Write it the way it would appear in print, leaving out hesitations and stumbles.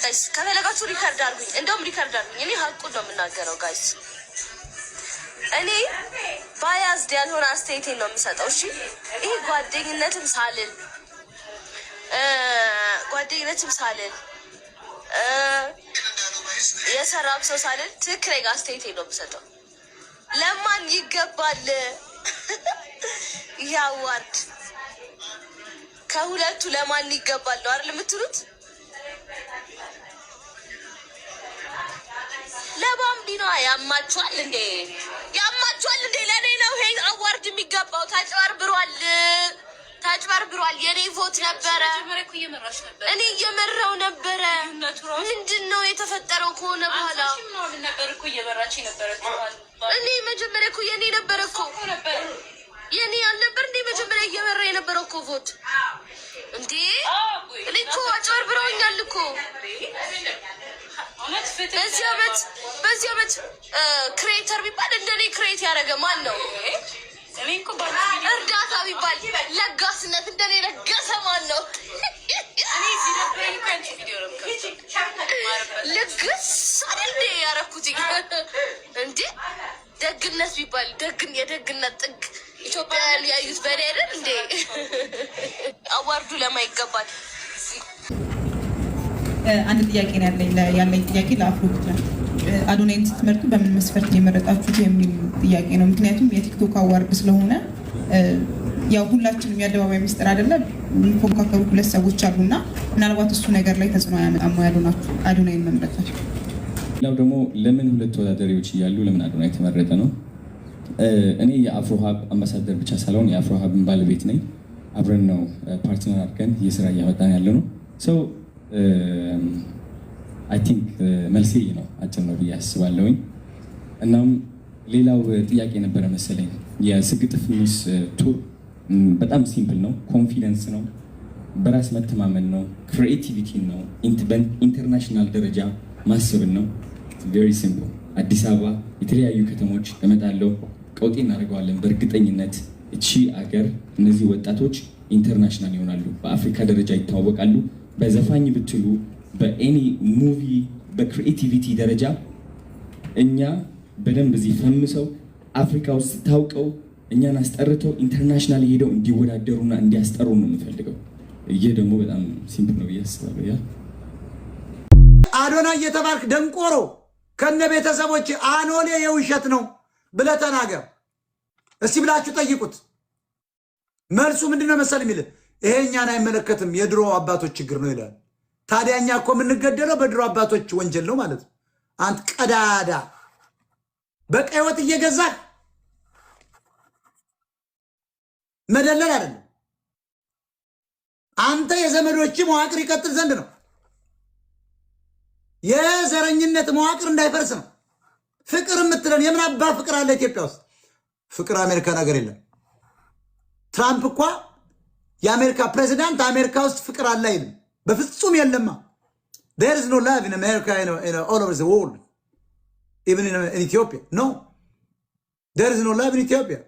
ጋይስ ከፈለጋችሁ ሪከርድ አድርጉኝ። እንደውም ሪከርድ አድርጉኝ። እኔ ሀቁን ነው የምናገረው ጋይስ። እኔ ባያዝድ ያልሆነ አስተያየቴን ነው የምሰጠው። እሺ ይሄ ጓደኝነትም ሳልል የሰራም ሰው ሳልል ትክክለኛ አስተያየቴን ነው የምሰጠው። ለማን ይገባል ይሄ አዋርድ? ከሁለቱ ለማን ይገባል ነው አይደል የምትሉት? ለባምቢ ነው። ያማችኋል እንዴ? ለኔ ነው ይሄ አዋርድ የሚገባው። ታጭበርብሯል። የኔ ቮት ነበረ። እኔ እየመራው ነበረ። ምንድነው የተፈጠረው? ከሆነ በኋላ እኔ መጀመሪያ እኮ የኔ ነበረ እኮ የኔ አልነበር እንዴ? መጀመሪያ እየመራ የነበረው እኮ ቮት እንዴ? እኔ እኮ አጭበርብረውኛል እኮ። በዚህ ዓመት ክሬተር ቢባል እንደኔ ክሬት ያደረገ ማን ነው? እርዳታ ቢባል ለጋስነት እንደኔ ለገሰ ማን ነው? ልግስ አይደል ያረኩት እንዴ? ደግነት ቢባል የደግነት ጥግ ኢትዮጵያውያን ያዩት በኔ አይደል እንዴ? አዋርዱ ለማይገባል። አንድ ጥያቄ ነው ያለኝ ጥያቄ ለአፍሮ ነው። አዶናይን ስትመርጡ በምን መስፈርት የመረጣችሁት የሚል ጥያቄ ነው። ምክንያቱም የቲክቶክ አዋርድ ስለሆነ ያው ሁላችንም የአደባባይ ሚስጥር አይደለም የሚፎካከሩ ሁለት ሰዎች አሉና ምናልባት እሱ ነገር ላይ ተጽዕኖ ያመጣሙ ያሉናችሁ አዶናይን መምረጣችሁ። ሌላው ደግሞ ለምን ሁለት ተወዳዳሪዎች እያሉ ለምን አዶናይ ተመረጠ ነው። እኔ የአፍሮ ሀብ አምባሳደር ብቻ ሳልሆን የአፍሮ ሀብን ባለቤት ነኝ። አብረን ነው ፓርትነር አድርገን እየስራ እያመጣን ያለ ነው። ሰው አይ ቲንክ መልሴ ነው፣ አጭር ነው ብዬ አስባለሁኝ። እናም ሌላው ጥያቄ ነበረ መሰለኝ የስግጥፍ ኒውስ ቱር በጣም ሲምፕል ነው። ኮንፊደንስ ነው፣ በራስ መተማመን ነው፣ ክሪኤቲቪቲ ነው፣ ኢንተርናሽናል ደረጃ ማሰብን ነው። ቬሪ ሲምፕል። አዲስ አበባ የተለያዩ ከተሞች እመጣለሁ፣ ቀውጤ እናደርገዋለን። በእርግጠኝነት እቺ አገር እነዚህ ወጣቶች ኢንተርናሽናል ይሆናሉ፣ በአፍሪካ ደረጃ ይታወቃሉ። በዘፋኝ ብትሉ በኤኒ ሙቪ በክሪኤቲቪቲ ደረጃ እኛ በደንብ እዚህ ፈምሰው አፍሪካ ውስጥ ታውቀው እኛን አስጠርተው ኢንተርናሽናል ሄደው እንዲወዳደሩና እንዲያስጠሩ ነው የምፈልገው። ይሄ ደግሞ በጣም ሲምፕል ነው ብዬ አስባለሁ። ያ አዶናይ እየተባልክ ደንቆሮ ከነ ቤተሰቦች አኖሌ የውሸት ነው ብለህ ተናገር እስቲ ብላችሁ ጠይቁት። መልሱ ምንድነው መሰል የሚል ይሄ እኛን አይመለከትም የድሮ አባቶች ችግር ነው ይላል። ታዲያ እኛ እኮ የምንገደለው በድሮ አባቶች ወንጀል ነው ማለት ነው። አንተ ቀዳዳ በቀይ ወጥ እየገዛህ መደለል አይደለም። አንተ የዘመዶች መዋቅር ይቀጥል ዘንድ ነው። የዘረኝነት መዋቅር እንዳይፈርስ ነው። ፍቅር የምትለን የምን አባ ፍቅር አለ ኢትዮጵያ ውስጥ? ፍቅር አሜሪካ ነገር የለም። ትራምፕ እኮ የአሜሪካ ፕሬዚዳንት አሜሪካ ውስጥ ፍቅር አለ አይልም። በፍጹም የለማ። there is no love in America all over the world, even in Ethiopia. No, there is no love in Ethiopia.